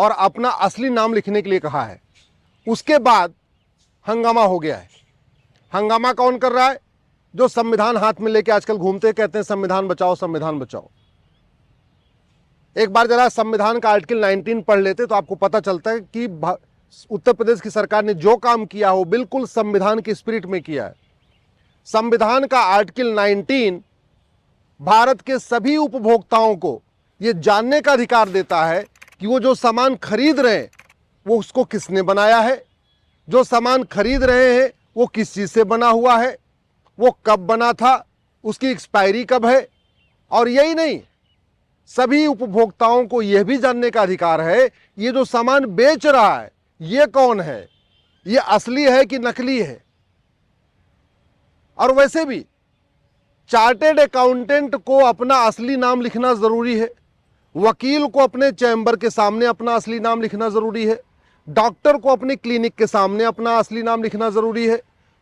और अपना असली नाम लिखने के लिए कहा है। उसके बाद हंगामा हो गया है। हंगामा कौन कर रहा है? जो संविधान हाथ में लेके आजकल घूमते कहते हैं संविधान बचाओ, संविधान बचाओ। एक बार जरा संविधान का आर्टिकल 19 पढ़ लेते तो आपको पता चलता है कि उत्तर प्रदेश की सरकार ने जो काम किया हो बिल्कुल संविधान की स्पिरिट में किया है। संविधान का आर्टिकल 19 भारत के सभी उपभोक्ताओं को यह जानने का अधिकार देता है कि वो जो सामान खरीद रहे हैं वो उसको किसने बनाया है, जो सामान खरीद रहे हैं वो किस चीज से बना हुआ है, वो कब बना था, उसकी एक्सपायरी कब है। और यही नहीं, सभी उपभोक्ताओं को यह भी जानने का अधिकार है ये जो सामान बेच रहा है ये कौन है, ये असली है कि नकली है। और वैसे भी चार्टेड अकाउंटेंट को अपना असली नाम लिखना जरूरी है, वकील को अपने चैम्बर के सामने अपना असली नाम लिखना जरूरी है, डॉक्टर को अपनी क्लिनिक के सामने अपना असली नाम लिखना जरूरी है,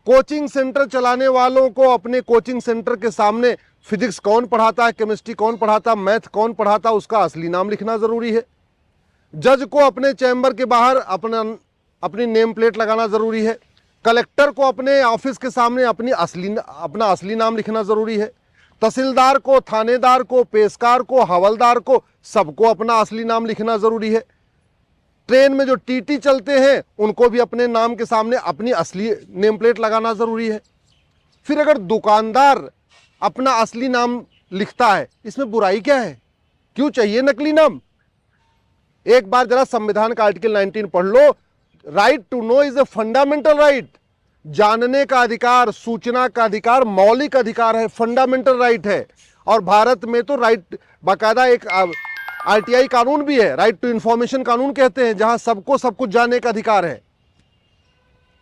कोचिंग सेंटर चलाने वालों को अपने कोचिंग सेंटर के सामने फिजिक्स कौन पढ़ाता है, केमिस्ट्री कौन पढ़ाता, मैथ कौन पढ़ाता, उसका असली नाम लिखना जरूरी है। जज को अपने चैम्बर के बाहर अपनी नेम प्लेट लगाना जरूरी है। कलेक्टर को अपने ऑफिस के सामने अपना असली नाम लिखना जरूरी है। तहसीलदार को, थानेदार को, पेशकार को, हवलदार को, सबको अपना असली नाम लिखना जरूरी है। ट्रेन में जो टीटी चलते हैं उनको भी अपने नाम के सामने अपनी असली नेम प्लेट लगाना जरूरी है। फिर अगर दुकानदार अपना असली नाम लिखता है, इसमें बुराई क्या है? क्यों चाहिए नकली नाम? एक बार जरा संविधान का आर्टिकल 19 पढ़ लो। Right to know is a fundamental right. जानने का अधिकार, सूचना का अधिकार मौलिक अधिकार है, फंडामेंटल राइट है। और भारत में तो राइट बाकायदा एक आरटीआई कानून भी है, राइट टू इंफॉर्मेशन कानून कहते हैं, जहां सबको सब कुछ जानने का अधिकार है।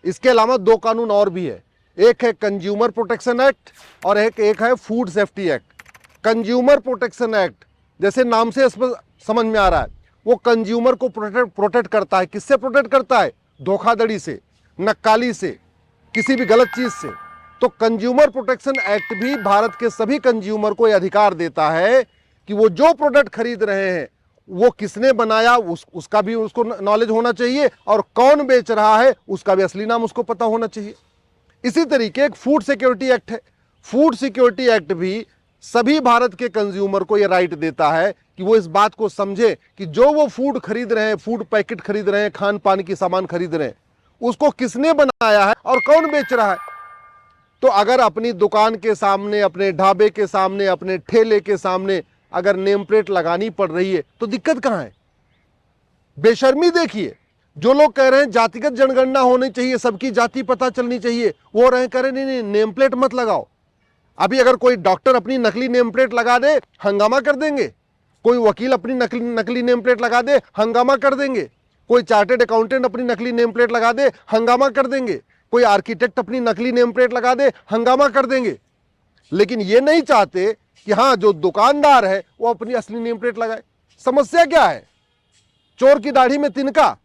इसके अलावा दो कानून और भी है, एक है कंज्यूमर प्रोटेक्शन एक्ट और एक है food safety act. Consumer protection act जैसे नाम से समझ में आ रहा है, वो कंज्यूमर को प्रोटेक्ट करता है। किससे प्रोटेक्ट करता है? धोखाधड़ी से, नक्काली से, किसी भी गलत चीज से। तो कंज्यूमर प्रोटेक्शन एक्ट भी भारत के सभी कंज्यूमर को यह अधिकार देता है कि वो जो प्रोडक्ट खरीद रहे हैं वो किसने बनाया उसका भी उसको नॉलेज होना चाहिए, और कौन बेच रहा है उसका भी असली नाम उसको पता होना चाहिए। इसी तरीके एक फूड सिक्योरिटी एक्ट है। फूड सिक्योरिटी एक्ट भी सभी भारत के कंज्यूमर को यह राइट देता है कि वो इस बात को समझे कि जो वो फूड खरीद रहे हैं, फूड पैकेट खरीद रहे हैं, खान पान की सामान खरीद रहे हैं, उसको किसने बनाया है और कौन बेच रहा है। तो अगर अपनी दुकान के सामने, अपने ढाबे के सामने, अपने ठेले के सामने अगर नेम प्लेट लगानी पड़ रही है तो दिक्कत कहां है? बेशर्मी देखिए। जो लोग कह रहे हैं जातिगत जनगणना होनी चाहिए, सबकी जाति पता चलनी चाहिए, वो रहे कह रहे नहीं नेम प्लेट मत लगाओ। अभी अगर कोई डॉक्टर अपनी नकली नेम प्लेट लगा दे, हंगामा कर देंगे। कोई वकील अपनी नकली नेम प्लेट लगा दे, हंगामा कर देंगे। कोई चार्टेड अकाउंटेंट अपनी नकली नेम प्लेट लगा दे, हंगामा कर देंगे। कोई आर्किटेक्ट अपनी नकली नेम प्लेट लगा दे, हंगामा कर देंगे। लेकिन ये नहीं चाहते कि हां जो दुकानदार है वो अपनी असली नेम प्लेट लगाए। समस्या क्या है? चोर की दाढ़ी में तिनका।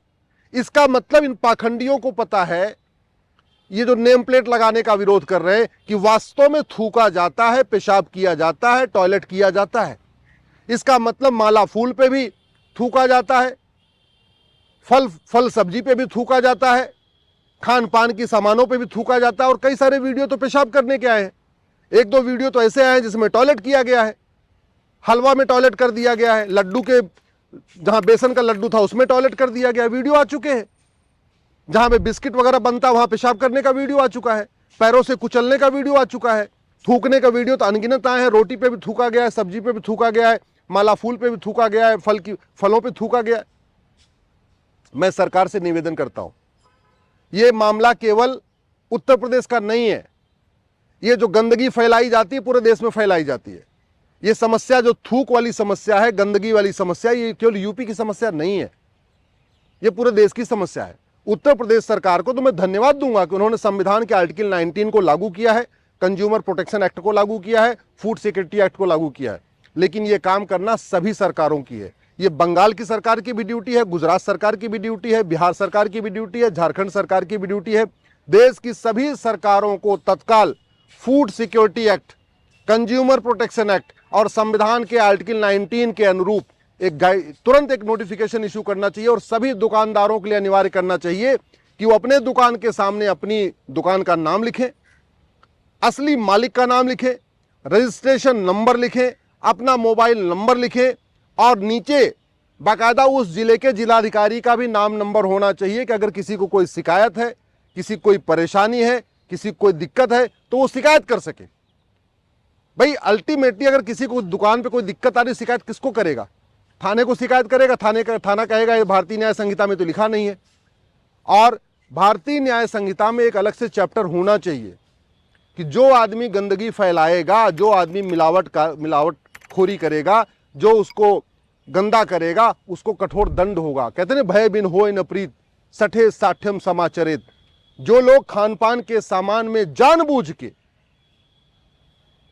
इसका मतलब इन पाखंडियों को पता है, ये जो नेम प्लेट लगाने का विरोध कर रहे हैं, कि वास्तव में थूका जाता है, पेशाब किया जाता है, टॉयलेट किया जाता है। इसका मतलब माला फूल पे भी थूका जाता है, फल सब्जी पे भी थूका जाता है, खान पान की सामानों पे भी थूका जाता है। और कई सारे वीडियो तो पेशाब करने के आए हैं। एक दो वीडियो तो ऐसे आए हैं जिसमें टॉयलेट किया गया है, हलवा में टॉयलेट कर दिया गया है, लड्डू के जहां बेसन का लड्डू था उसमें टॉयलेट कर दिया गया है। वीडियो आ चुके हैं। जहां पे बिस्किट वगैरह बनता वहां पेशाब करने का वीडियो आ चुका है, पैरों से कुचलने का वीडियो आ चुका है, थूकने का वीडियो तो अनगिनत आए हैं। रोटी पे भी थूका गया है, सब्जी पे भी थूका गया है, माला फूल पे भी थूका गया है, फलों पे थूका गया है। मैं सरकार से निवेदन करता हूं, यह मामला केवल उत्तर प्रदेश का नहीं है। ये जो गंदगी फैलाई जाती है पूरे देश में फैलाई जाती है। ये समस्या जो थूक वाली समस्या है, गंदगी वाली समस्या, ये केवल यूपी की समस्या नहीं है, ये पूरे देश की समस्या है। उत्तर प्रदेश सरकार को तो मैं धन्यवाद दूंगा कि उन्होंने संविधान के आर्टिकल 19 को लागू किया है, कंज्यूमर प्रोटेक्शन एक्ट को लागू किया है, फूड सिक्योरिटी एक्ट को लागू किया है। लेकिन यह काम करना सभी सरकारों की है। ये बंगाल की सरकार की भी ड्यूटी है, गुजरात सरकार की भी ड्यूटी है, बिहार सरकार की भी ड्यूटी है, झारखंड सरकार की भी ड्यूटी है। देश की सभी सरकारों को तत्काल food security act, consumer protection act और संविधान के आर्टिकल 19 के अनुरूप तुरंत एक नोटिफिकेशन इशू करना चाहिए और सभी दुकानदारों के लिए अनिवार्य करना चाहिए कि वो अपने दुकान के सामने अपनी दुकान का नाम लिखें, असली मालिक का नाम लिखें, रजिस्ट्रेशन नंबर लिखें, अपना मोबाइल नंबर लिखें और नीचे बाकायदा उस जिले के जिलाधिकारी का भी नाम नंबर होना चाहिए कि अगर किसी को कोई शिकायत है, किसी को कोई परेशानी है, किसी को कोई दिक्कत है तो वो शिकायत कर सके। भाई अल्टीमेटली अगर किसी को दुकान पे कोई दिक्कत आ रही, शिकायत किसको करेगा? थाने को शिकायत करेगा, थाना कहेगा ये भारतीय न्याय संहिता में तो लिखा नहीं है। और भारतीय न्याय संहिता में एक अलग से चैप्टर होना चाहिए कि जो आदमी गंदगी फैलाएगा, जो आदमी मिलावटखोरी करेगा, जो उसको गंदा करेगा, उसको कठोर दंड होगा। कहते हैं भय बिन होय न प्रीत, सठे साठ्यम समाचरित। जो लोग खान पान के सामान में जानबूझ के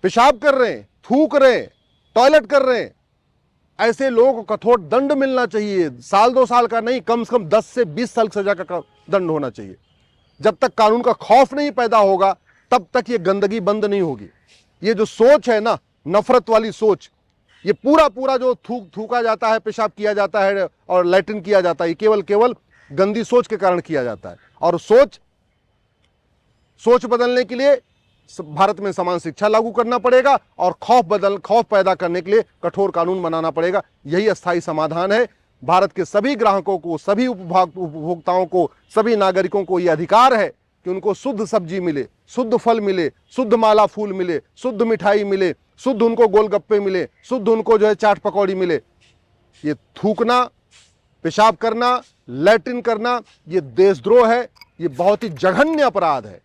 पेशाब कर रहे हैं, थूक रहे हैं, टॉयलेट कर रहे हैं, ऐसे लोगों को कठोर दंड मिलना चाहिए। साल 2 साल का नहीं, कम से कम 10 से 20 साल सजा का दंड होना चाहिए। जब तक कानून का खौफ नहीं पैदा होगा तब तक ये गंदगी बंद नहीं होगी। ये जो सोच है ना, नफरत वाली सोच, ये पूरा जो थूका जाता है, पेशाब किया जाता है और लैट्रिन किया जाता है, ये केवल गंदी सोच के कारण किया जाता है। और सोच बदलने के लिए भारत में समान शिक्षा लागू करना पड़ेगा और खौफ पैदा करने के लिए कठोर कानून बनाना पड़ेगा। यही अस्थायी समाधान है। भारत के सभी ग्राहकों को, सभी उपभोक्ताओं को, सभी नागरिकों को यह अधिकार है कि उनको शुद्ध सब्जी मिले, शुद्ध फल मिले, शुद्ध माला फूल मिले, शुद्ध मिठाई मिले, शुद्ध उनको गोलगप्पे मिले, शुद्ध उनको जो है चाट पकौड़ी मिले। ये थूकना, पेशाब करना, लैट्रिन करना, ये देशद्रोह है, ये बहुत ही जघन्य अपराध है।